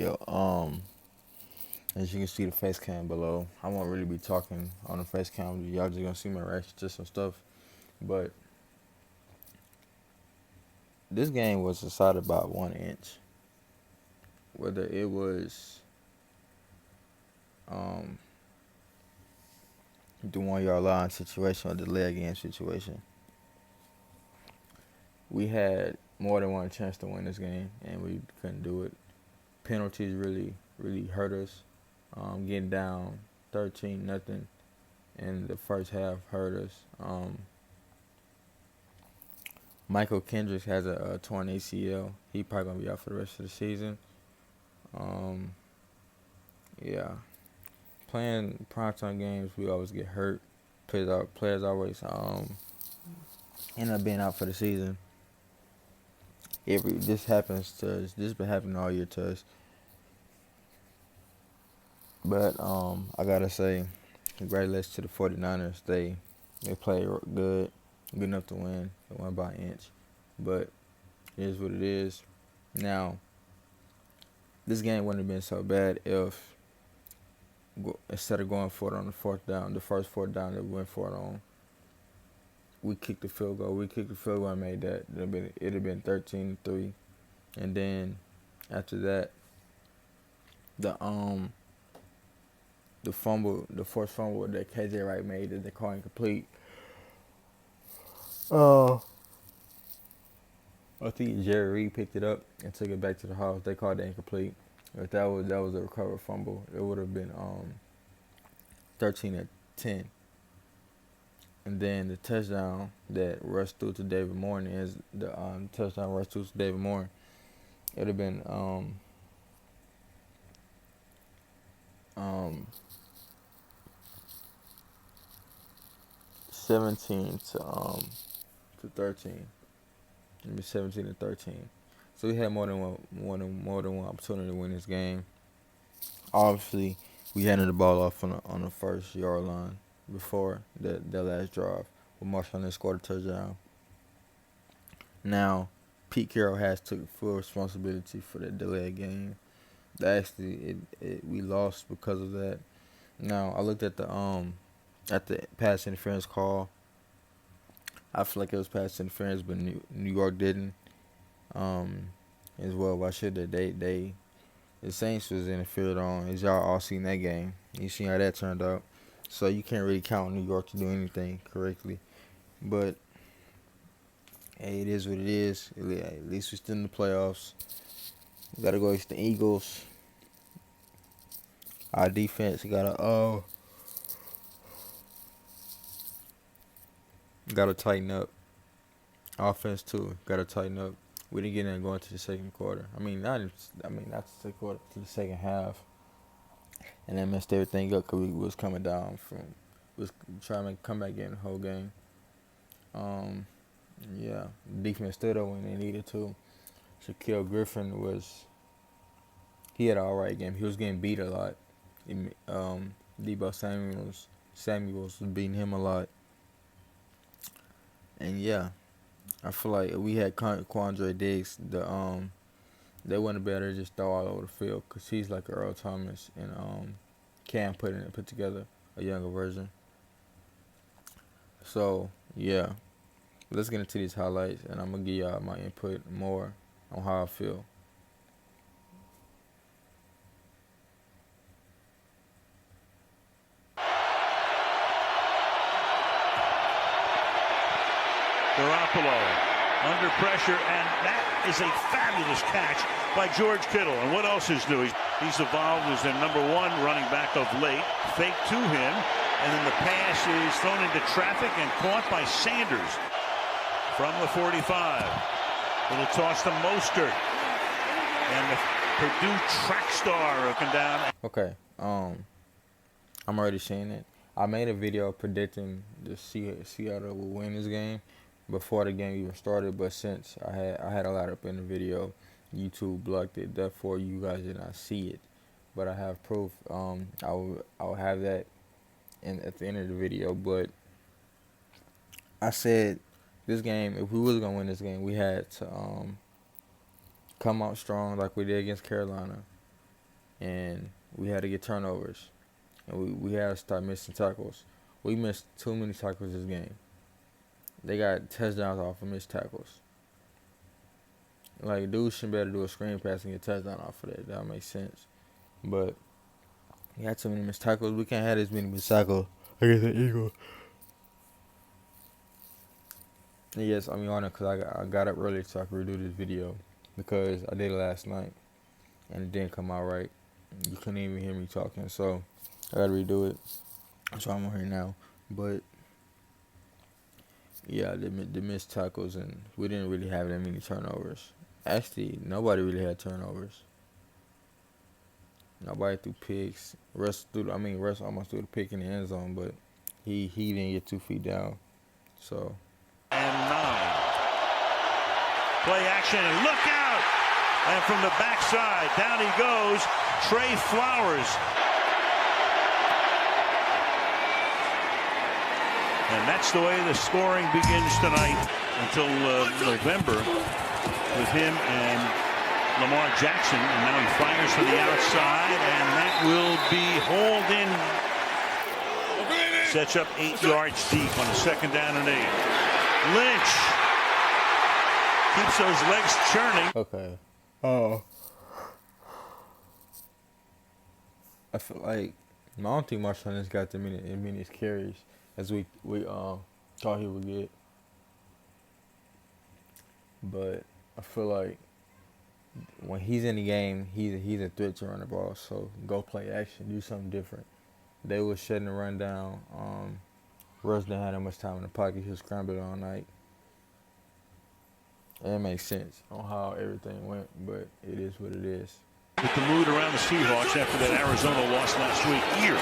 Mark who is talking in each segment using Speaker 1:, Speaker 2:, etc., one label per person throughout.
Speaker 1: video. As you can see the face cam below, I won't really be talking on the face cam. Y'all just gonna see my reaction to some stuff. But this game was decided by 1 inch. Whether it was um, the 1 yard line situation or the leg game situation, we had more than one chance to win this game, and we couldn't do it. Penalties really hurt us. Getting down 13-0 in the first half hurt us. Michael Kendricks has a torn ACL. He probably gonna be out for the rest of the season. Yeah, playing primetime games, we always get hurt. Players always end up being out for the season. This happens to us. This been happening all year to us. But I gotta say, congratulations to the 49ers. They played good enough to win. They won by an inch, but it is what it is. Now, this game wouldn't have been so bad if instead of going for it on the fourth down, the first fourth down that we went for it on, we kicked the field goal. We kicked the field goal and made that. It'd have been 13-3, and then after that, the forced fumble that KJ Wright made that they call incomplete. I think Jerry Reed picked it up and took it back to the house. They called it incomplete. If that was a recovered fumble, it would have been 13-10. And then the touchdown that rushed through to David Moore is the touchdown rushed through to David Moore. It would have been 17 to 13. Maybe 17-13. So we had more than one opportunity to win this game. Obviously, we handed the ball off on the first yard line before that last drive. But Marshall Lynch scored a touchdown. Now, Pete Carroll has took full responsibility for that delayed game. Actually, we lost because of that. Now, I looked at the pass interference call. I feel like it was pass interference, but New York didn't. As well, why should they? The Saints was interfered on. As y'all all seen that game, you seen how that turned out. So you can't really count on New York to do anything correctly. But hey, it is what it is. At least we're still in the playoffs. We gotta go against the Eagles. Our defense gotta tighten up. Offense too, gotta tighten up. We didn't get in going to the second quarter. Not the second quarter, to the second half, and that messed everything up because we was coming down was trying to come back in the whole game. Yeah, defense stood up when they needed to. Shaquille Griffin he had an alright game. He was getting beat a lot. Debo Samuels was beating him a lot. And yeah, I feel like if we had Quandre Diggs, they wouldn't be able to just throw all over the field because he's like Earl Thomas and Cam put together a younger version. So yeah, let's get into these highlights, and I'm gonna give y'all my input more on how I feel.
Speaker 2: Garoppolo under pressure, and that is a fabulous catch by George Kittle. And what else is new? He's evolved as their number one running back of late. Fake to him, and then the pass is thrown into traffic and caught by Sanders from the 45. Little toss to Mostert, and the Purdue track star looking down.
Speaker 1: Okay, I'm already seeing it. I made a video predicting the Seattle will win this game before the game even started, but since I had a lot up in the video, YouTube blocked it. Therefore, you guys did not see it. But I have proof. I will have that at the end of the video. But I said this game, if we was gonna win this game, we had to come out strong like we did against Carolina. and we had to get turnovers, and we had to start missing tackles. We missed too many tackles this game. They got touchdowns off of missed tackles. Like, dudes shouldn't be able to do a screen pass and get a touchdown off of that. That makes sense. But we had too many missed tackles. We can't have this many missed tackles against the Eagles. And yes, I'm on it because I got up early so I could redo this video because I did it last night and it didn't come out right. You couldn't even hear me talking, so I got to redo it. So I'm on here now. But yeah, the missed tackles, and we didn't really have that many turnovers. Actually, nobody really had turnovers. Nobody threw picks. Russ almost threw the pick in the end zone, but he didn't get 2 feet down. So.
Speaker 2: And 9. Play action and look out! And from the backside, down he goes, Trey Flowers. And that's the way the scoring begins tonight until November with him and Lamar Jackson. And now he fires to the outside, and that will be hauled in. Sets up 8 yards deep on a 2nd down and 8. Lynch keeps those legs churning.
Speaker 1: Okay. Oh. I feel like I don't think Marshawn has got the many carries as we thought he would get. But I feel like when he's in the game, he's a threat to run the ball. So go play action, do something different. They were shutting the run down. Russ didn't have that much time in the pocket. He was scrambling all night. And it makes sense on how everything went, but it is what it is.
Speaker 2: With the mood around the Seahawks after that Arizona loss last week here.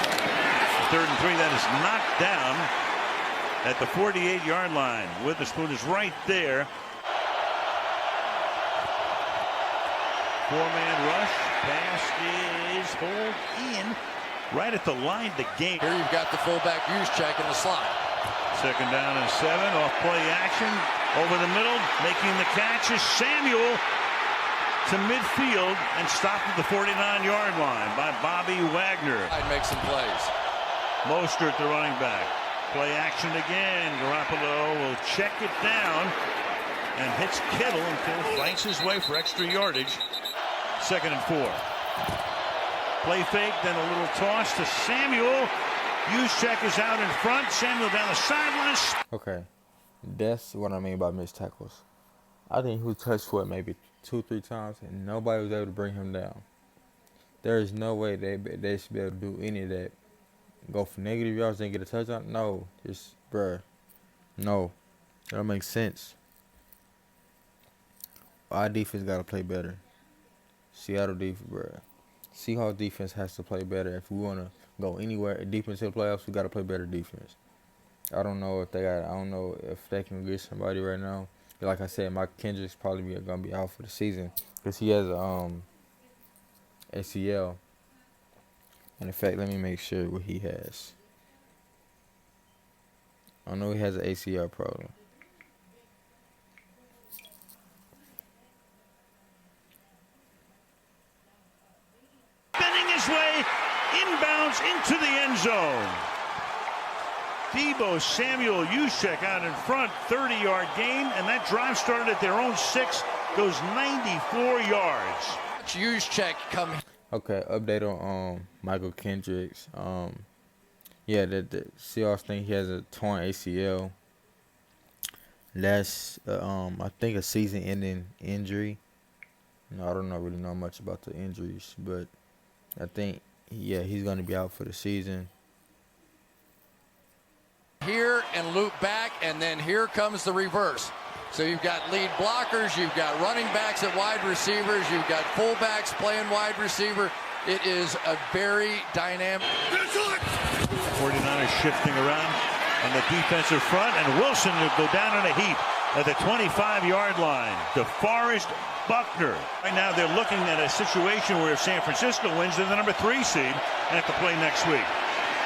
Speaker 2: 3rd and 3, that is knocked down at the 48-yard line. Witherspoon is right there. 4-man rush. Pass is pulled in right at the line to gain.
Speaker 3: Here you've got the fullback Juszczyk in the slot.
Speaker 2: 2nd down and 7. Off play action. Over the middle. Making the catch is Samuel to midfield and stopped at the 49-yard line by Bobby Wagner.
Speaker 3: I'd make some plays.
Speaker 2: Mostert, the running back. Play action again. Garoppolo will check it down and hits Kittle until he finds his way for extra yardage. 2nd and 4. Play fake, then a little toss to Samuel. Juszczyk is out in front. Samuel down the sidelines.
Speaker 1: Okay, that's what I mean by missed tackles. I think he touched for it maybe 2-3 times, and nobody was able to bring him down. There is no way they should be able to do any of that. Go for negative yards and get a touchdown? No, just bruh. No, that don't make sense. Our defense got to play better. Seattle defense, bruh. Seahawks defense has to play better. If we want to go anywhere deep into the playoffs, we got to play better defense. I don't know if they can get somebody right now. Like I said, Mike Kendrick's probably going to be out for the season because he has a ACL. And in fact, let me make sure what he has. I know he has an ACL problem.
Speaker 2: Spinning his way inbounds into the end zone. Deebo Samuel Juszczyk out in front, 30-yard gain, and that drive started at their own 6, goes 94 yards.
Speaker 3: Juszczyk come.
Speaker 1: Okay, update on Michael Kendricks. Yeah, the Seahawks think he has a torn ACL. That's I think a season-ending injury. I don't really know much about the injuries, but I think he's going to be out for the season.
Speaker 3: Here and loop back, and then here comes the reverse. So you've got lead blockers, you've got running backs at wide receivers, you've got fullbacks playing wide receiver. It is a very dynamic.
Speaker 2: 49ers shifting around on the defensive front, and Wilson will go down in a heap at the 25-yard line. DeForest Buckner. Right now they're looking at a situation where if San Francisco wins, they're the number 3 seed and have to play next week.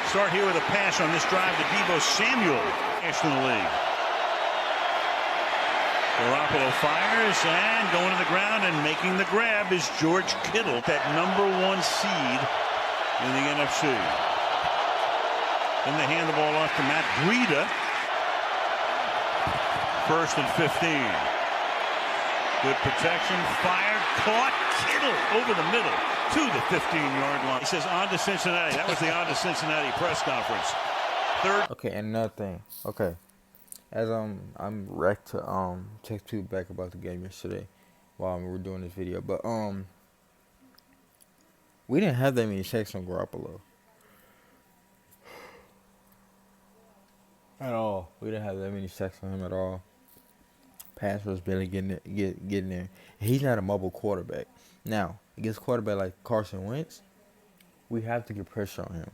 Speaker 2: Start here with a pass on this drive to Deebo Samuel. In the league. Garoppolo fires and going to the ground and making the grab is George Kittle, that #1 seed in the NFC. Then they hand the ball off to Matt Breida. 1st and 15. Good protection, fired, caught, Kittle over the middle to the 15-yard line. He says on to Cincinnati. That was the on to Cincinnati press conference. Third.
Speaker 1: Okay, and another thing. Okay, as I'm wrecked to text people back about the game yesterday while we're doing this video, but we didn't have that many sacks on Garoppolo at all. We didn't have that many sacks on him at all. Pass rush barely getting there. He's not a mobile quarterback. Now against quarterback like Carson Wentz, we have to get pressure on him.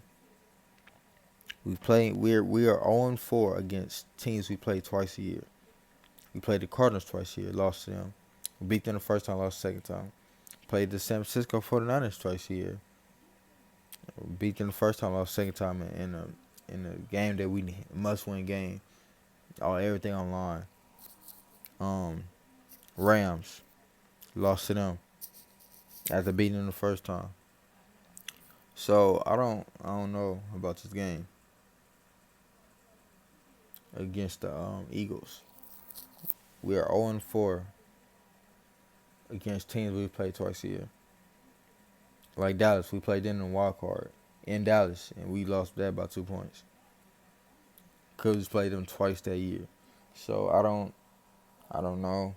Speaker 1: We are 0-4 against teams we play twice a year. We played the Cardinals twice a year, lost to them. We beat them the first time, lost the second time. Played the San Francisco 49ers twice a year. We beat them the first time, lost the second time in a game that we must win game. Everything online. Rams, lost to them after beating them the first time. So I don't know about this game against the Eagles. We are 0-4 against teams we play twice a year. Like Dallas, we played them in the wild card in Dallas, and we lost that by 2 points. Cubs played them twice that year. So I don't know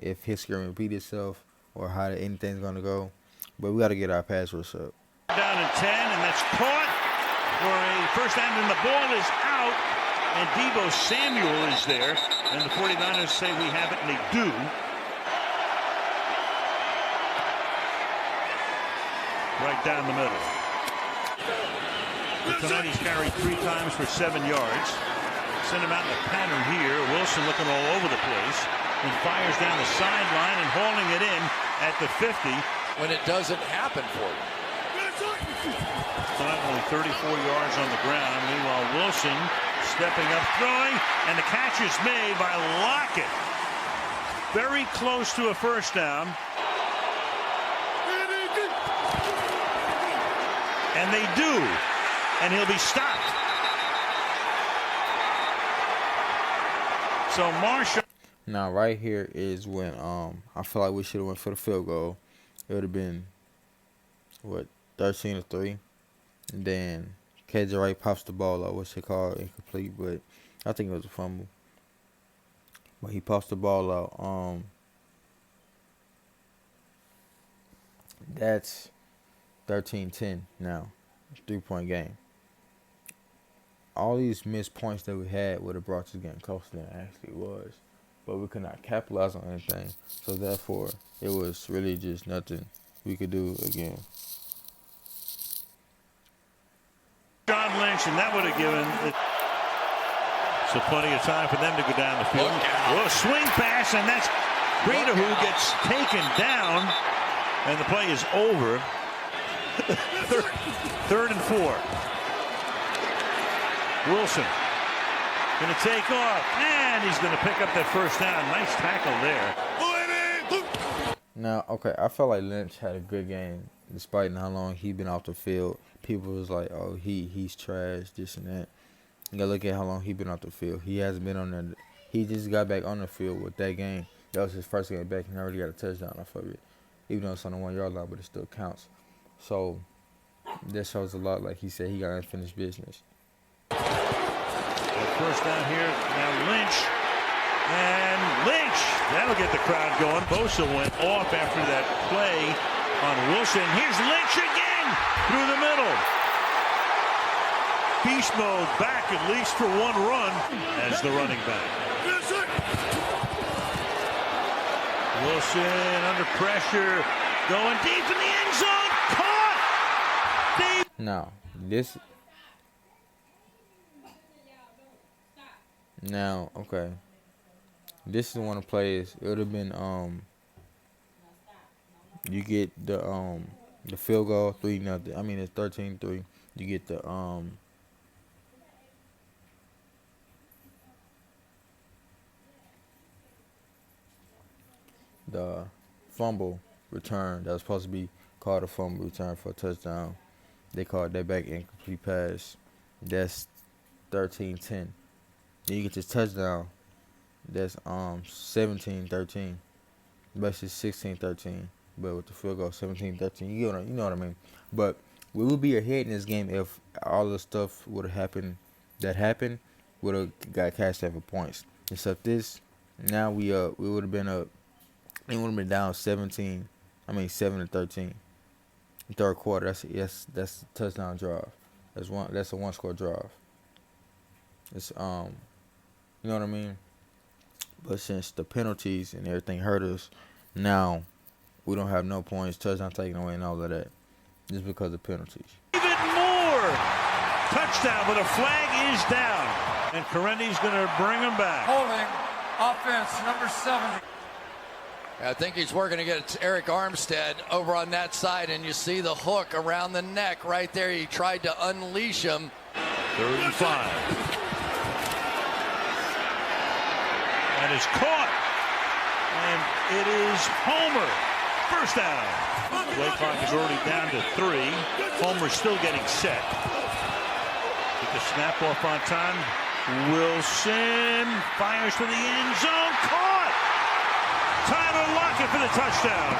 Speaker 1: if history will repeat itself or how anything's gonna go. But we got to get our pass rush up.
Speaker 2: Down in 10, and that's caught for a first down, and the ball is out. And Deebo Samuel is there, and the 49ers say we have it, and they do. Right down the middle. But tonight he's carried 3 times for 7 yards. Send him out in a pattern here. Wilson looking all over the place and fires down the sideline and hauling it in at the 50.
Speaker 3: When it doesn't happen for you.
Speaker 2: Tonight only 34 yards on the ground. Meanwhile, Wilson stepping up, throwing, and the catch is made by Lockett. Very close to a first down. And they do. And he'll be stopped. So Marshall.
Speaker 1: Now right here is when I feel like we should have went for the field goal. It would have been 13-3, and then KJ Wright pops the ball up, what's it called, incomplete, but I think it was a fumble. But he pops the ball out. That's 13-10 now, 3-point game. All these missed points that we had would have brought this game closer than it actually was. But we could not capitalize on anything. So therefore, it was really just nothing we could do again.
Speaker 2: John Lynch, and that would have given it so plenty of time for them to go down the field. Well, swing pass, and that's Breida who gets taken down, and the play is over. Third and 4. Wilson going to take off, and he's going to pick up that first down. Nice tackle there.
Speaker 1: Now, okay, I felt like Lynch had a good game, despite how long he'd been off the field. People was like, oh, he's trash, this and that. You gotta look at how long he's been off the field. He hasn't been on there. He just got back on the field with that game. That was his first game back, and he already got a touchdown off of it. Even though it's on the 1-yard line, but it still counts. So, that shows a lot, like he said, he got unfinished business.
Speaker 2: First down here, now Lynch, and Lynch, that'll get the crowd going. Bosa went off after that play on Wilson. Here's Lynch again through the middle. Beast mode back at least for one run as the running back. Wilson under pressure, going deep in the end zone, caught! Deep.
Speaker 1: Now, okay. This is one of the plays. It would have been you get the field goal 3-0. I mean it's 13-3. You get the the fumble return that was supposed to be called a fumble return for a touchdown. They called that back incomplete pass. That's 13-10. Then you get this touchdown. That's 17-13. Basically 16-13. But with the field goal 17-13. You know what I mean. But we would be ahead in this game if all the stuff would have happened that happened would have got cashed out for points. Except this, now we would have been up. It would have been down 7-13. Third quarter, that's a touchdown drive. That's a one score drive. It's you know what I mean? But since the penalties and everything hurt us, now we don't have no points, touchdown taken away and all of that. Just because of penalties.
Speaker 2: Even more! Touchdown, but a flag is down. And Correndi's going to bring him back.
Speaker 4: Holding offense number 7.
Speaker 3: I think he's working to get Eric Armstead over on that side, and you see the hook around the neck right there. He tried to unleash him.
Speaker 2: 3rd and 5. That is caught. And it is Homer. First down. Play clock is already down to 3. Homer's still getting set. Get the snap off on time. Wilson fires to the end zone. Caught! Tyler Lockett for the touchdown.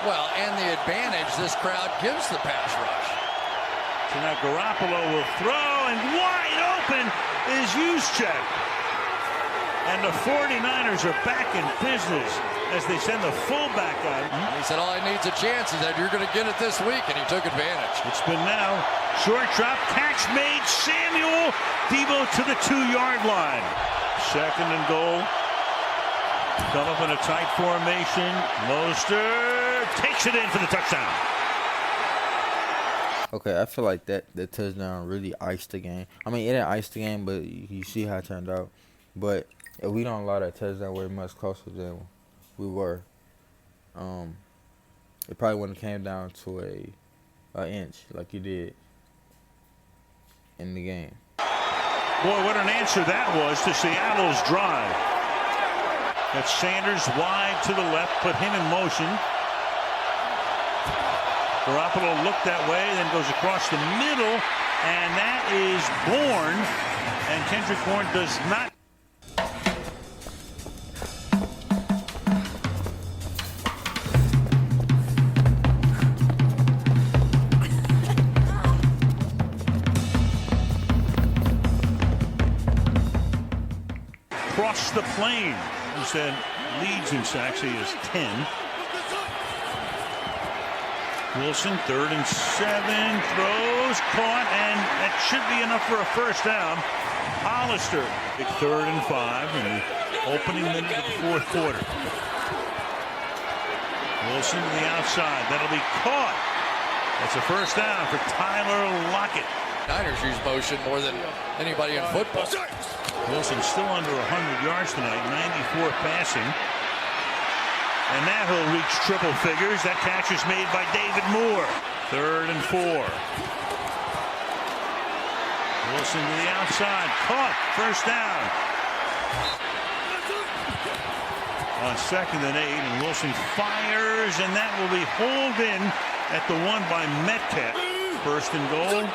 Speaker 3: Well, and the advantage this crowd gives the pass rush.
Speaker 2: So now Garoppolo will throw, and wide open is Juszczyk. And the 49ers are back in business as they send the fullback out.
Speaker 3: He said, all I need's a chance. He said, you're going to get it this week, and he took advantage.
Speaker 2: It's been now. Short drop, catch made. Samuel. Debo to the 2-yard line. 2nd and goal. Come up in a tight formation. Mostert takes it in for the touchdown.
Speaker 1: Okay, I feel like that touchdown really iced the game. I mean, it didn't ice the game, but you see how it turned out. But if we don't allow that touchdown, we're much closer than we were. It probably wouldn't have came down to a inch like you did in the game.
Speaker 2: Boy, what an answer that was to Seattle's drive. That's Sanders wide to the left, put him in motion. Garoppolo looked that way, then goes across the middle, and that is Bourne. And Kendrick Bourne does not. Across the plane. He said leads in sacks. He is 10. Wilson, 3rd and 7, throws, caught, and that should be enough for a first down. Hollister, big 3rd and 5, and opening minute of the 4th quarter. Wilson to the outside. That'll be caught. That's a first down for Tyler Lockett.
Speaker 3: Niners use motion more than anybody in football.
Speaker 2: Wilson still under 100 yards tonight, 94 passing. And now he'll reach triple figures. That catch is made by David Moore. 3rd and 4. Wilson to the outside. Caught. First down. On 2nd and 8. And Wilson fires. And that will be hauled in at the 1 by Metcalf. 1st and goal.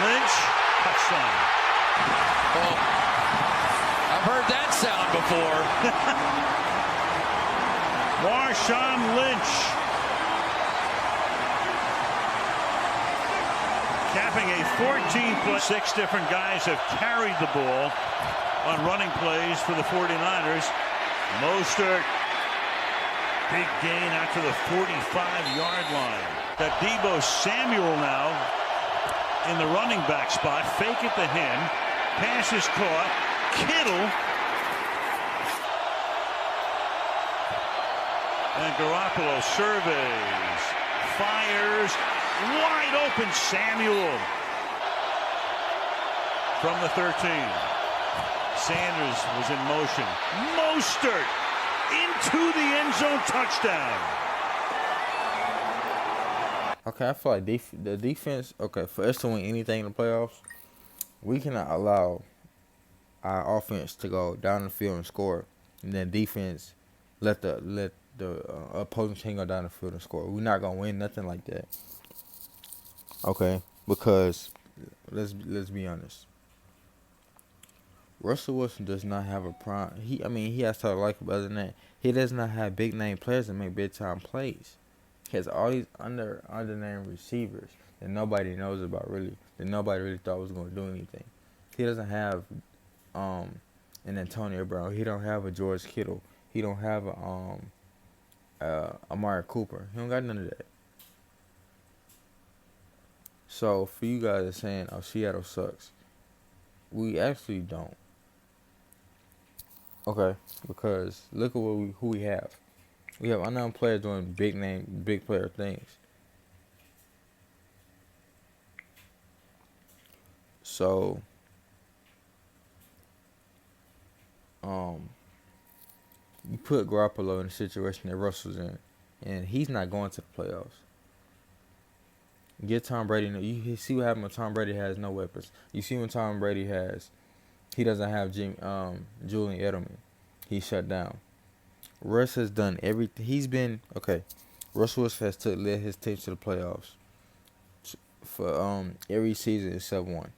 Speaker 2: Lynch. Touchdown.
Speaker 3: Well, I've heard that sound before.
Speaker 2: Marshawn Lynch capping a 14-play. 6 different guys have carried the ball on running plays for the 49ers. Mostert, big gain out to the 45-yard line. That Debo Samuel now in the running back spot. Fake it to him. Pass is caught. Kittle. And Garoppolo surveys. Fires. Wide open Samuel. From the 13. Sanders was in motion. Mostert into the end zone, touchdown.
Speaker 1: Okay, I feel like the defense, okay, for us to win anything in the playoffs, We cannot allow our offense to go down the field and score, and then defense let the opposing team go down the field and score. We're not gonna win nothing like that. Okay, because let's be honest. Russell Wilson does not have a prime. He has to like, but other than that, he does not have big name players that make big time plays. He has all these undernamed receivers that nobody knows about really, that nobody really thought was going to do anything. He doesn't have an Antonio Brown. He don't have a George Kittle. He don't have a Amari Cooper. He don't got none of that. So for you guys that are saying, "Oh, Seattle sucks," we actually don't. Okay, because look at who we have. We have unknown players doing big player things. So, you put Garoppolo in the situation that Russell's in, and he's not going to the playoffs. Get Tom Brady. You see what happened when Tom Brady has no weapons. You see when Tom Brady he doesn't have Julian Edelman. He's shut down. Russ has done everything. He's been okay. Russell has led his team to the playoffs for every season except one.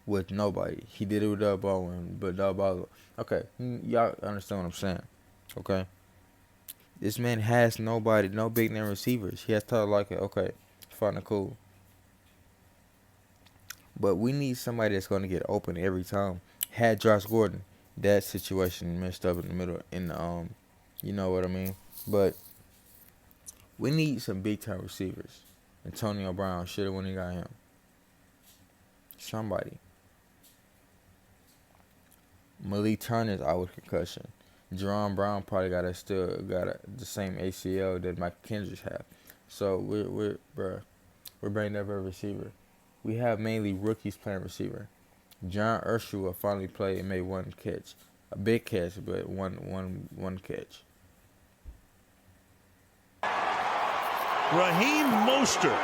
Speaker 1: With nobody. He did it with Doug Baldwin, but Doug Baldwin. Okay, y'all understand what I'm saying. Okay. This man has nobody, no big name receivers. He has to like it. Okay, fine and cool. But we need somebody that's going to get open every time. Had Josh Gordon, that situation messed up in the middle, you know what I mean? But we need some big time receivers. Antonio Brown should have when he got him. Somebody. Malik Turner's out with concussion. Jerron Brown probably got the same ACL that Michael Kendricks have. So we're bringing up a receiver. We have mainly rookies playing receiver. John Ursula finally played and made one catch, a big catch, but one catch.
Speaker 2: Raheem Mostert.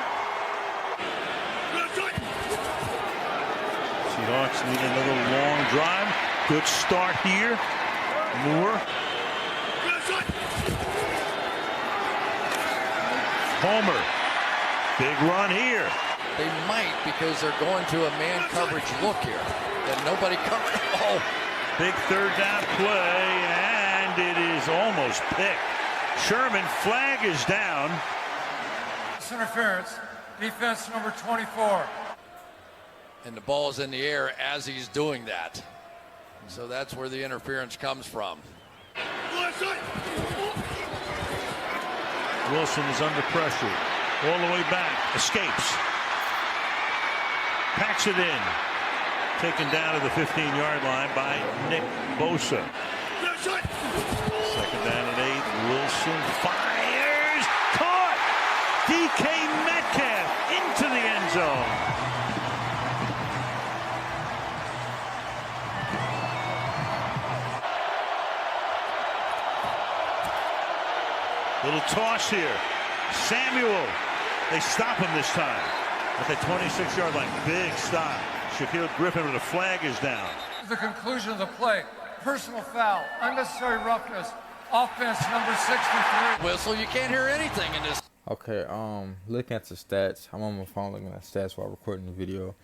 Speaker 2: Seahawks need another long drive. Good start here. Moore. Homer. Big run here.
Speaker 3: They might because they're going to a man coverage look here. And nobody covered. Oh.
Speaker 2: Big third down play, and it is almost picked. Sherman, flag is down.
Speaker 4: Interference, defense number 24.
Speaker 3: And the ball's in the air as he's doing that. So that's where the interference comes from.
Speaker 2: Wilson is under pressure. All the way back. Escapes. Packs it in. Taken down to the 15-yard line by Nick Bosa. Second down and 8. Wilson fires. Caught. DK Metcalf into the end zone. Little toss here. Samuel. They stop him this time at the 26-yard line. Big stop. Shaquille Griffin with a flag is down.
Speaker 4: The conclusion of the play. Personal foul. Unnecessary roughness. Offense number 63.
Speaker 3: Whistle, you can't hear anything in this.
Speaker 1: Okay, looking at the stats. I'm on my phone looking at stats while recording the video.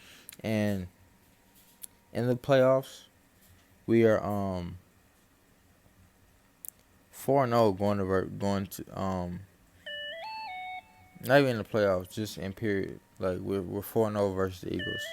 Speaker 1: And in the playoffs, we are 4-0 going to not even in the playoffs, just in period. Like we're 4-0 versus the Eagles.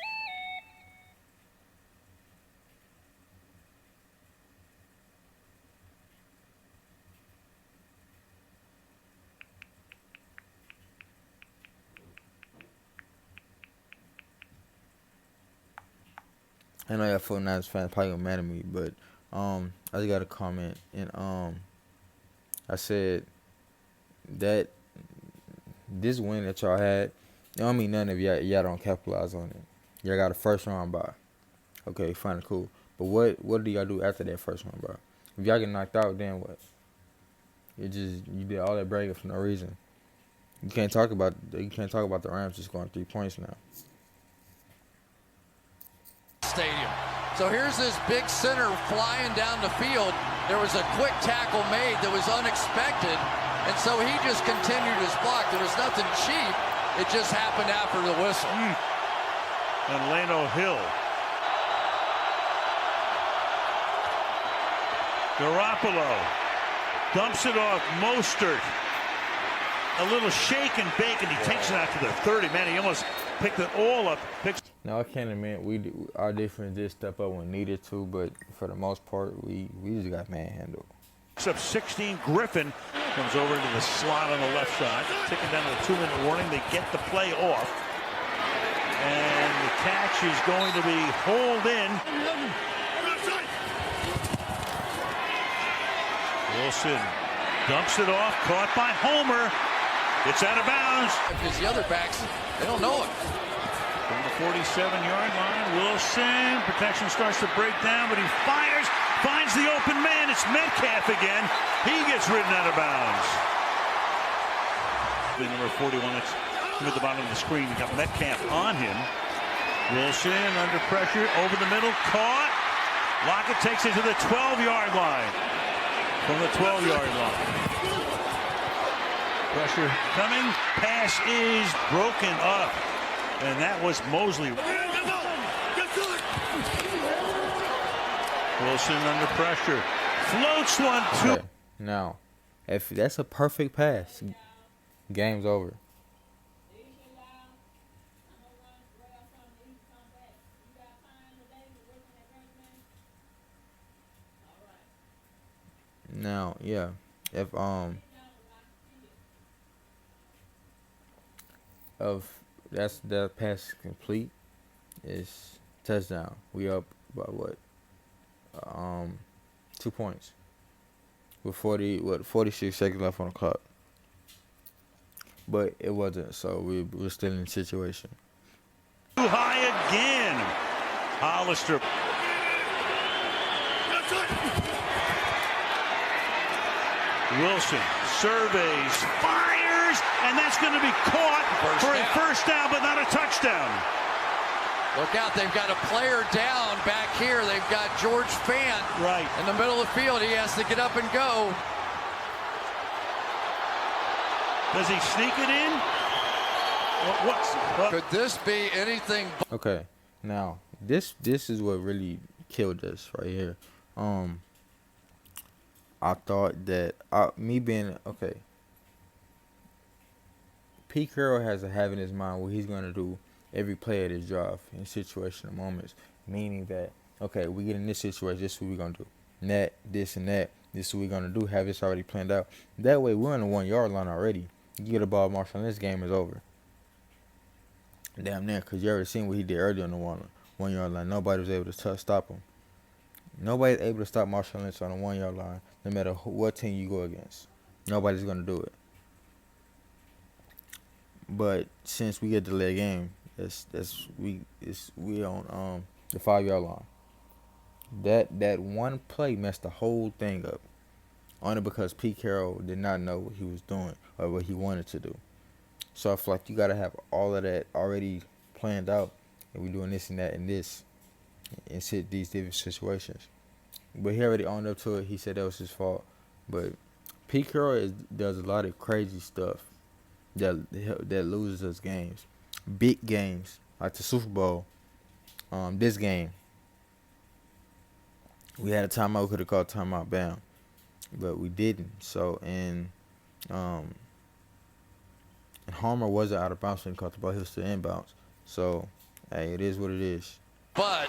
Speaker 1: I know y'all 49ers fans probably gonna mad at me, but I just got a comment, and I said that this win that y'all had, it don't mean nothing if y'all don't capitalize on it. Y'all got a first round bye. Okay, fine and cool. But what do y'all do after that first round bye? If y'all get knocked out, then what? You did all that bragging for no reason. You can't talk about the Rams just scoring 3 points now.
Speaker 3: So here's this big center flying down the field. There was a quick tackle made that was unexpected, and so he just continued his block. There was nothing cheap. It just happened after the whistle.
Speaker 2: And Leno Hill. Garoppolo dumps it off. Mostert. A little shake and bake, and he takes it out to the 30. Man, he almost picked it all up.
Speaker 1: Now I can't admit our defense did step up when needed to, but for the most part, we just got manhandled.
Speaker 2: Up 16, Griffin comes over into the slot on the left side. Ticking down to the 2-minute warning. They get the play off. And the catch is going to be hauled in. Wilson dumps it off, caught by Homer. It's out of bounds.
Speaker 3: Because the other backs, they don't know it.
Speaker 2: From the 47-yard line, Wilson, protection starts to break down, but he fires, finds the open man. It's Metcalf again. He gets ridden out of bounds. The number 41, it's at the bottom of the screen. You got Metcalf on him. Wilson under pressure, over the middle, caught. Lockett takes it to the 12-yard line. From the 12-yard line. Pressure coming. Pass is broken up. And that was Mosley. Wilson under pressure. Floats one, two.
Speaker 1: Okay, now, if that's a perfect pass, game's over. Now, yeah, if that pass is complete, it's touchdown. We up by what? 2 points with 46 seconds left on the clock. But it wasn't, so we're still in the situation.
Speaker 2: Too high again. Hollister. Wilson surveys, fires, and that's going to be caught for a first down, but not a touchdown.
Speaker 3: Look out, they've got a player down back here. They've got George Fant
Speaker 2: right
Speaker 3: in the middle of the field. He has to get up and go.
Speaker 2: Does he sneak it in? What?
Speaker 3: Could this be anything?
Speaker 1: Okay, now this is what really killed us right here. I thought that me being okay. Pete Carroll has a habit in his mind what he's gonna do every play at his drive in situational moments, meaning that okay, we get in this situation, this is what we're gonna do. That, this, and that. This is what we're gonna do. Have this already planned out. That way, we're on the 1 yard line already. You get a ball, Marshall, and this game is over. Damn near, because you already seen what he did earlier on the 1 yard line. Nobody was able to stop him. Nobody's able to stop Marshall Lynch on the 1 yard line, no matter what team you go against. Nobody's gonna do it. But since we get the leg game, we on the 5 yard line. That one play messed the whole thing up, only because Pete Carroll did not know what he was doing or what he wanted to do. So I feel like you gotta have all of that already planned out, and we doing this and that and this, and sit these different situations. But he already owned up to it. He said that was his fault. But Pete Carroll does a lot of crazy stuff that loses us games, big games like the Super Bowl. This game, we had a timeout. We could have called timeout bound, but we didn't. So and Homer wasn't out of bounds when he caught the ball. He was still inbounds. So hey, it is what it is.
Speaker 3: But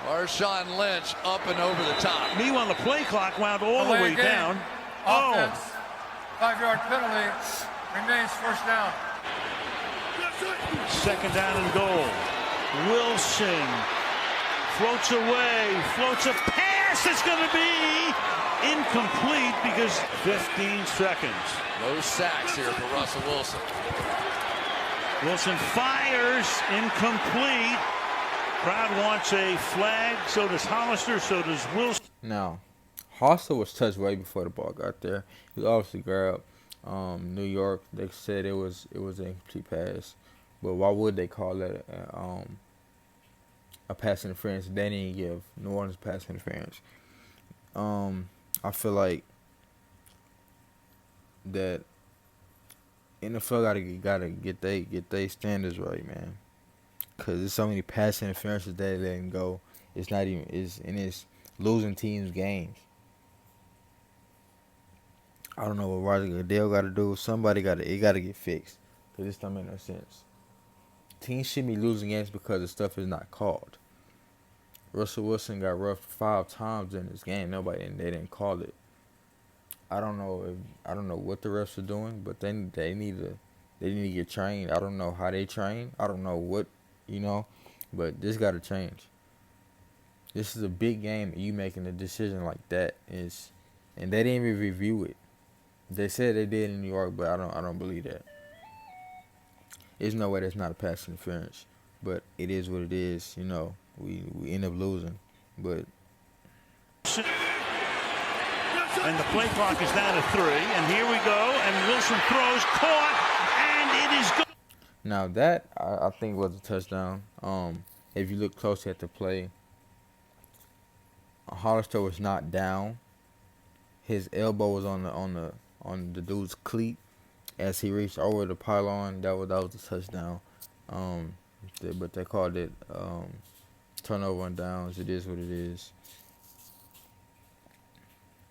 Speaker 3: Marshawn Lynch up and over the top.
Speaker 2: Meanwhile, the play clock wound all the way down.
Speaker 4: Offense, 5 yard penalty, remains first down.
Speaker 2: Second down and goal. Wilson floats away, floats a pass. It's going to be incomplete because 15 seconds.
Speaker 3: No sacks here for Russell Wilson.
Speaker 2: Wilson fires, incomplete. Crowd wants a flag. So does Hollister. So does Wilson.
Speaker 1: Now, Hollister was touched way before the ball got there. He was obviously grabbed. New York, they said it was an incomplete pass, but why would they call that a pass interference. They didn't give New Orleans pass interference. I feel like that NFL gotta get they standards right, man. Cause there's so many pass interferences that they letting go. It's not even it's losing teams games. I don't know what Roger Goodell got to do. Somebody got to get fixed. Cause this don't make no sense. Teams should be losing games because the stuff is not called. Russell Wilson got roughed 5 times in this game. They didn't call it. I don't know what the refs are doing, but they need to get trained. I don't know how they train. I don't know what, but this got to change. This is a big game, and you making a decision like that and they didn't even review it. They said they did in New York, but I don't believe that. There's no way that's not a pass interference, but it is what it is. We end up losing, but.
Speaker 2: And the play clock is down to 3, and here we go, and Wilson throws, caught, and it is good.
Speaker 1: Now that I think was a touchdown. If you look closely at the play, Hollister was not down. His elbow was on the dude's cleat as he reached over the pylon. That was a touchdown. But they called it turnover on downs. It is what it is.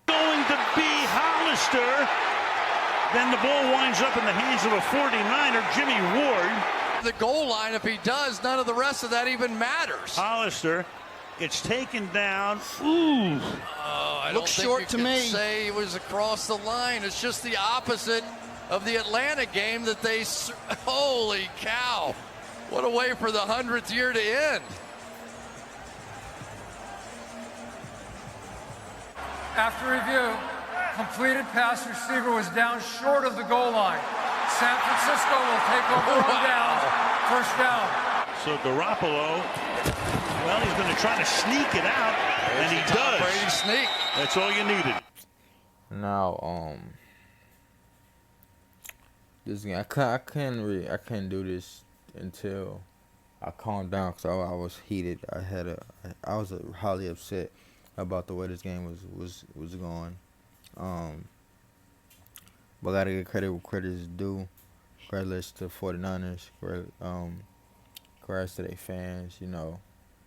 Speaker 2: Going to be Hollister. Then the ball winds up in the hands of a 49er, Jimmy Ward.
Speaker 3: The goal line, if he does, none of the rest of that even matters.
Speaker 2: Hollister gets taken down. Ooh.
Speaker 3: I
Speaker 5: Looks short to me.
Speaker 3: Say he was across the line. It's just the opposite of the Atlanta game that they. Holy cow! What a way for the 100th year to end.
Speaker 4: After review, completed pass receiver was down short of the goal line. San Francisco will take over on down. First down.
Speaker 2: So Garoppolo, well, he's going to try to sneak it out, and he does.
Speaker 3: Brady sneak.
Speaker 2: That's all you needed.
Speaker 1: Now, this game I couldn't do this until I calmed down because I was heated. I was highly upset about the way this game was going. But I gotta give credit where credit is due. Congratulations to the 49ers. Congrats to their fans.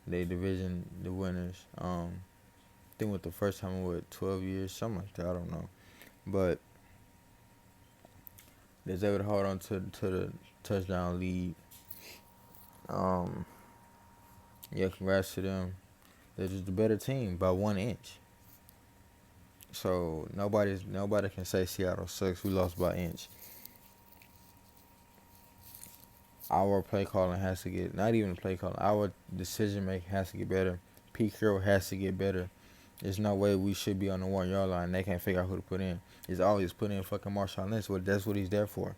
Speaker 1: Their division, the winners. I think with the first time in 12 years, something like that. I don't know, but they was able to hold on to the touchdown lead. Yeah, congrats to them. They're just a better team by 1 inch. So nobody can say Seattle sucks. We lost by an inch. Our play calling has to get, not even play calling, our decision making has to get better. Pete Carroll has to get better. There's no way we should be on the 1 yard line. They can't figure out who to put in. It's always put in fucking Marshawn Lynch. That's what he's there for.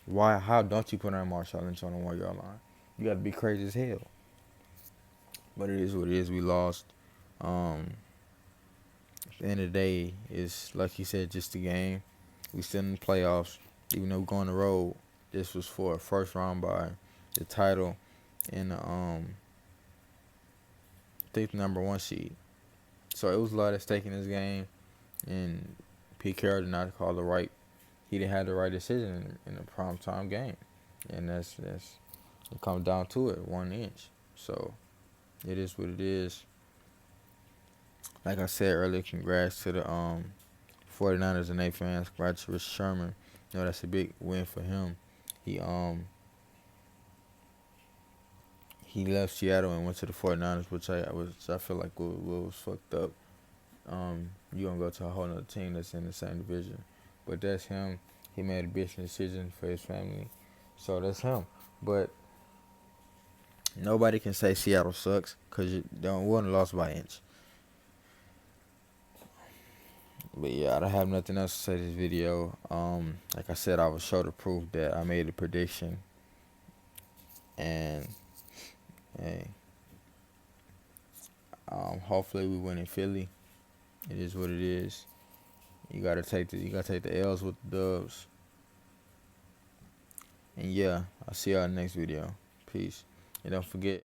Speaker 1: Why? How don't you put in Marshawn Lynch on the 1 yard line? You got to be crazy as hell. But it is what it is. We lost. At the end of the day, it's like he said, just a game. We still in the playoffs. Even though we're going on the road, this was for a first round by the title and I think the #1 seed. So it was a lot at stake in this game, and Pete Carroll did not call the right. He didn't have the right decision in a primetime game, and that's it comes down to it, 1 inch. So it is what it is. Like I said earlier, congrats to the 49ers and their fans. Congrats to Rich Sherman. That's a big win for him. He left Seattle and went to the 49ers, which I feel like was fucked up. You gonna go to a whole other team that's in the same division, but that's him. He made a business decision for his family, so that's him. But nobody can say Seattle sucks because you wouldn't lost by an inch. But yeah, I don't have nothing else to say this video. Like I said, I was show to proof that I made a prediction. And hey, hopefully we win in Philly. It is what it is. You gotta take the L's with the dubs. And yeah, I'll see y'all in the next video. Peace. And don't forget.